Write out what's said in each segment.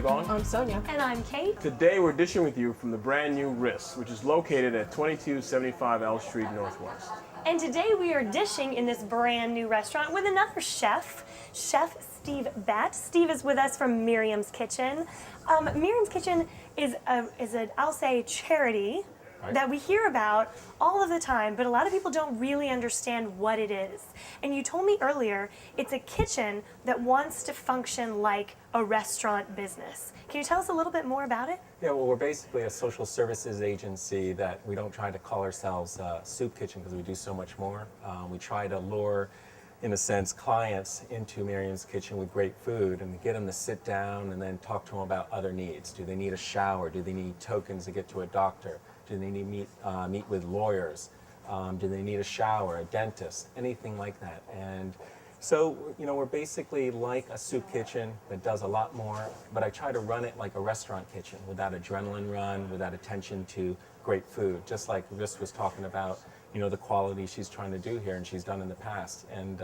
Ebong. I'm Sonya. And I'm Kate. Today we're dishing with you from the brand new Riss, which is located at 2275 L Street Northwest. And today we are dishing in this brand new restaurant with another chef, Chef Steve Badt. Steve is with us from Miriam's Kitchen. Miriam's Kitchen is I'll say, charity that we hear about all of the time, but a lot of people don't really understand what it is. And you told me earlier, it's a kitchen that wants to function like a restaurant business. Can you tell us a little bit more about it? Yeah, well, we're basically a social services agency that we don't try to call ourselves a soup kitchen because we do so much more. We try to lure, in a sense, clients into Miriam's Kitchen with great food and get them to sit down and then talk to them about other needs. Do they need a shower? Do they need tokens to get to a doctor? Do they need meet with lawyers? Do they need a shower, a dentist, anything like that? And so, you know, we're basically like a soup kitchen that does a lot more, but I try to run it like a restaurant kitchen without adrenaline run, without attention to great food, just like Riss was talking about, you know, the quality she's trying to do here and she's done in the past. And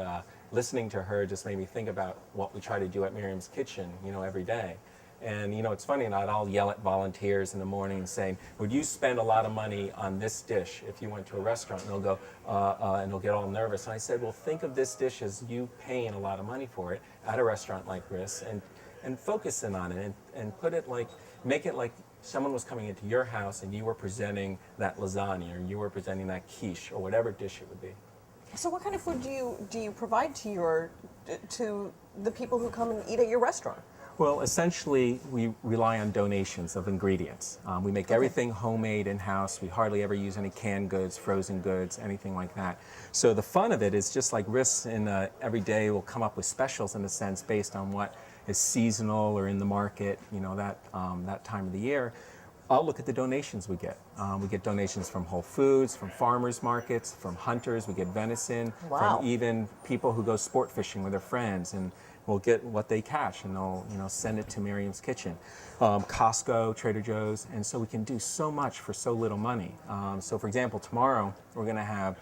listening to her just made me think about what we try to do at Miriam's Kitchen, you know, every day. And, you know, it's funny, I'll yell at volunteers in the morning saying, would you spend a lot of money on this dish if you went to a restaurant? And they'll go, and they'll get all nervous. And I said, well, think of this dish as you paying a lot of money for it at a restaurant like Riss and focus in on it and put it like, make it like someone was coming into your house and you were presenting that lasagna or you were presenting that quiche or whatever dish it would be. So what kind of food do you provide to the people who come and eat at your restaurant? Well, essentially, we rely on donations of ingredients. We make everything homemade in-house. We hardly ever use any canned goods, frozen goods, anything like that. So the fun of it is just like Riss every day will come up with specials in a sense based on what is seasonal or in the market, you know, that time of the year. I'll look at the donations we get. We get donations from Whole Foods, from farmers markets, from hunters. We get venison, wow, from even people who go sport fishing with their friends, and we'll get what they catch, and they'll, you know, send it to Miriam's Kitchen, Costco, Trader Joe's, and so we can do so much for so little money. So, for example, tomorrow we're going to have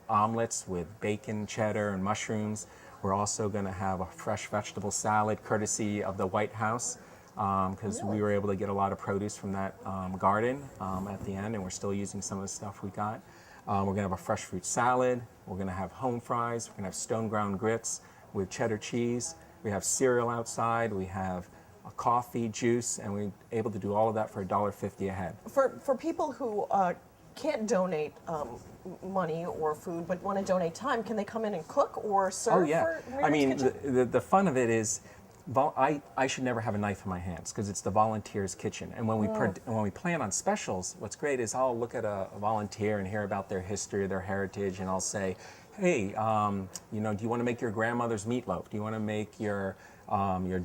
omelets with bacon, cheddar, and mushrooms. We're also going to have a fresh vegetable salad, courtesy of the White House, because we were able to get a lot of produce from that garden at the end, and we're still using some of the stuff we got. We're going to have a fresh fruit salad. We're going to have home fries. We're going to have stone ground grits with cheddar cheese. We have cereal outside. We have a coffee, juice, and we're able to do all of that for $1.50 a head. For people who can't donate money or food but want to donate time, can they come in and cook or serve? Oh yeah, for I mean Kitchen? the fun of it is, I should never have a knife in my hands because it's the volunteer's kitchen. And when we plan on specials, what's great is I'll look at a volunteer and hear about their history, their heritage, and I'll say, hey, you know, do you want to make your grandmother's meatloaf? Do you want to make your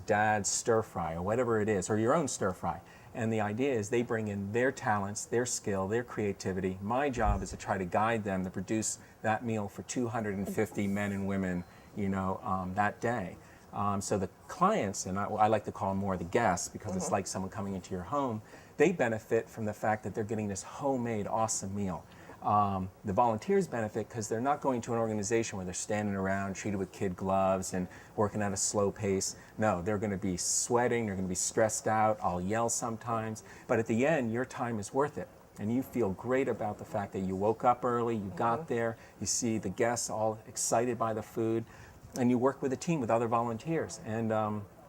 dad's stir fry or whatever it is, or your own stir fry? And the idea is they bring in their talents, their skill, their creativity. My job is to try to guide them to produce that meal for 250 men and women, you know, that day. So the clients, and I like to call them more the guests because it's like someone coming into your home, they benefit from the fact that they're getting this homemade awesome meal. The volunteers benefit because they're not going to an organization where they're standing around treated with kid gloves and working at a slow pace. No, they're going to be sweating, they're going to be stressed out, I'll yell sometimes, but at the end your time is worth it. And you feel great about the fact that you woke up early, you got there, you see the guests all excited by the food, and you work with a team with other volunteers, and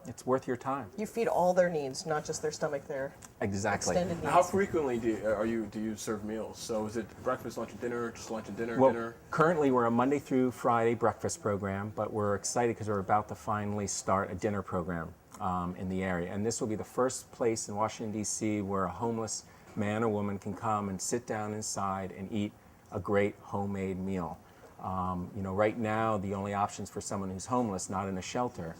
it's worth your time. You feed all their needs, not just their stomach, their Exactly. extended needs. How frequently do you serve meals? So is it breakfast, lunch, and dinner, just lunch and dinner, Well, dinner? currently we're a Monday through Friday breakfast program, but we're excited because we're about to finally start a dinner program in the area. And this will be the first place in Washington, D.C. where a homeless man or woman can come and sit down inside and eat a great homemade meal. You know, right now the only options for someone who's homeless, not in a shelter,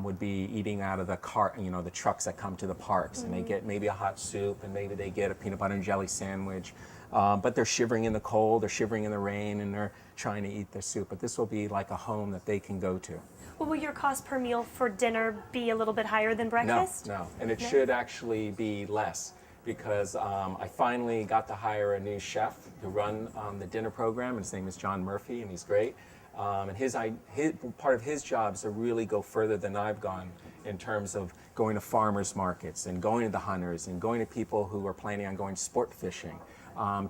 would be eating out of the cart, you know, the trucks that come to the parks, and they get maybe a hot soup, and maybe they get a peanut butter and jelly sandwich, but they're shivering in the cold, they're shivering in the rain, and they're trying to eat their soup. But this will be like a home that they can go to. Well, will your cost per meal for dinner be a little bit higher than breakfast? No, and it should actually be less, because I finally got to hire a new chef to run the dinner program. His name is John Murphy, and he's great. And his part of his job is to really go further than I've gone in terms of going to farmers markets and going to the hunters and going to people who are planning on going sport fishing,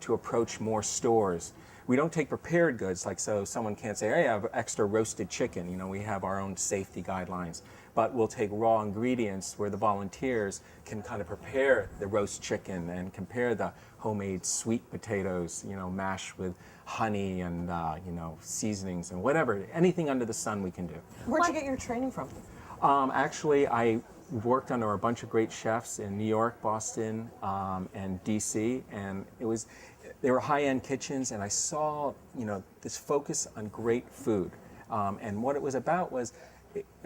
to approach more stores. We don't take prepared goods, like so someone can't say, hey, I have extra roasted chicken. You know, we have our own safety guidelines. But we'll take raw ingredients where the volunteers can kind of prepare the roast chicken and compare the homemade sweet potatoes, you know, mashed with honey and, you know, seasonings and whatever, anything under the sun we can do. Where'd you get your training from? Actually, I worked under a bunch of great chefs in New York, Boston, and DC, and they were high-end kitchens, and I saw, you know, this focus on great food. And what it was about was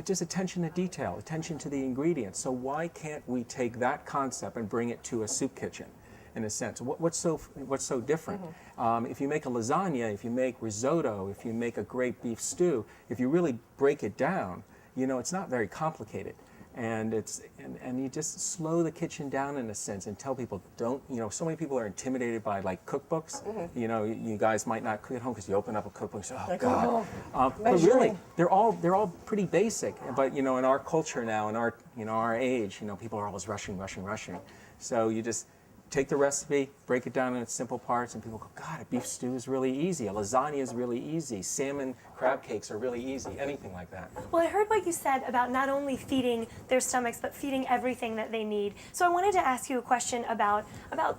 just attention to detail, attention to the ingredients. So why can't we take that concept and bring it to a soup kitchen, in a sense? What's so different? If you make a lasagna, if you make risotto, if you make a great beef stew, if you really break it down, you know, it's not very complicated. And you just slow the kitchen down in a sense and tell people, don't, you know, so many people are intimidated by like cookbooks. You know, you guys might not cook at home because you open up a cookbook and say, oh Like, God. But really, they're all pretty basic. But you know, in our culture now, in our, you know, our age, you know, people are always rushing. So you just take the recipe, break it down in its simple parts, and people go, God, a beef stew is really easy. A lasagna is really easy. Salmon crab cakes are really easy. Anything like that. Well, I heard what you said about not only feeding their stomachs, but feeding everything that they need. So I wanted to ask you a question about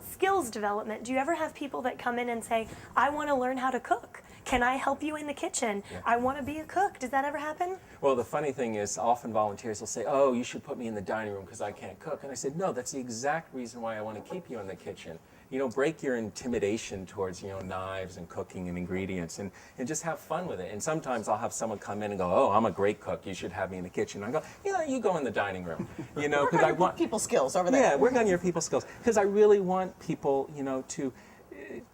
skills development. Do you ever have people that come in and say, I want to learn how to cook? Can I help you in the kitchen? Yeah. I want to be a cook. Does that ever happen? Well, the funny thing is, often volunteers will say, oh, you should put me in the dining room because I can't cook. And I said, no, that's the exact reason why I want to keep you in the kitchen. You know, break your intimidation towards, you know, knives and cooking and ingredients, and just have fun with it. And sometimes I'll have someone come in and go, oh, I'm a great cook. You should have me in the kitchen. I go, yeah, you go in the dining room. You know, because I want people skills over there. Yeah, work on your people skills. Because I really want people, you know, to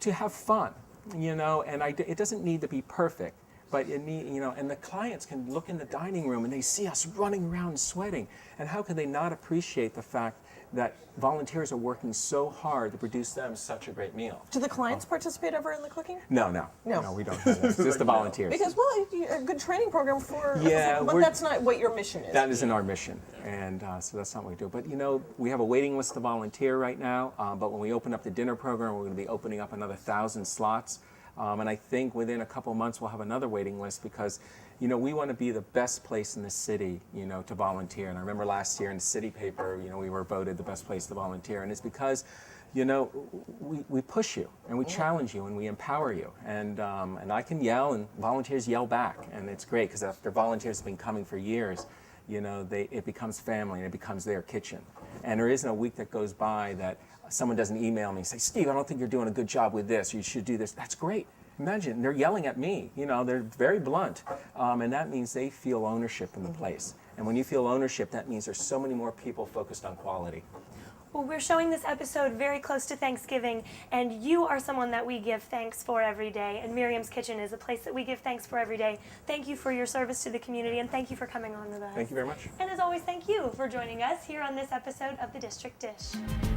have fun. You know, and it doesn't need to be perfect, but it need, you know, and the clients can look in the dining room and they see us running around and sweating. And how can they not appreciate the fact that volunteers are working so hard to produce them such a great meal? Do the clients participate ever in the cooking? No, we don't have that. It's just the volunteers. Because, well, a good training program for, Yeah, but that's not what your mission is. That isn't our mission, and so that's not what we do. But you know, we have a waiting list to volunteer right now, but when we open up the dinner program, we're going to be opening up another 1,000 slots. And I think within a couple months we'll have another waiting list because, you know, we want to be the best place in the city, you know, to volunteer. And I remember last year in the city paper, you know, we were voted the best place to volunteer. And it's because, you know, we push you and we challenge you and we empower you. And I can yell and volunteers yell back. And it's great because after volunteers have been coming for years, you know, it becomes family and it becomes their kitchen. And there isn't a week that goes by that someone doesn't email me and say, Steve, I don't think you're doing a good job with this. You should do this. That's great. Imagine, they're yelling at me. You know, they're very blunt. And that means they feel ownership in the place. And when you feel ownership, that means there's so many more people focused on quality. Well, we're showing this episode very close to Thanksgiving, and you are someone that we give thanks for every day, and Miriam's Kitchen is a place that we give thanks for every day. Thank you for your service to the community, and thank you for coming on with us. Thank you very much. And as always, thank you for joining us here on this episode of The District Dish.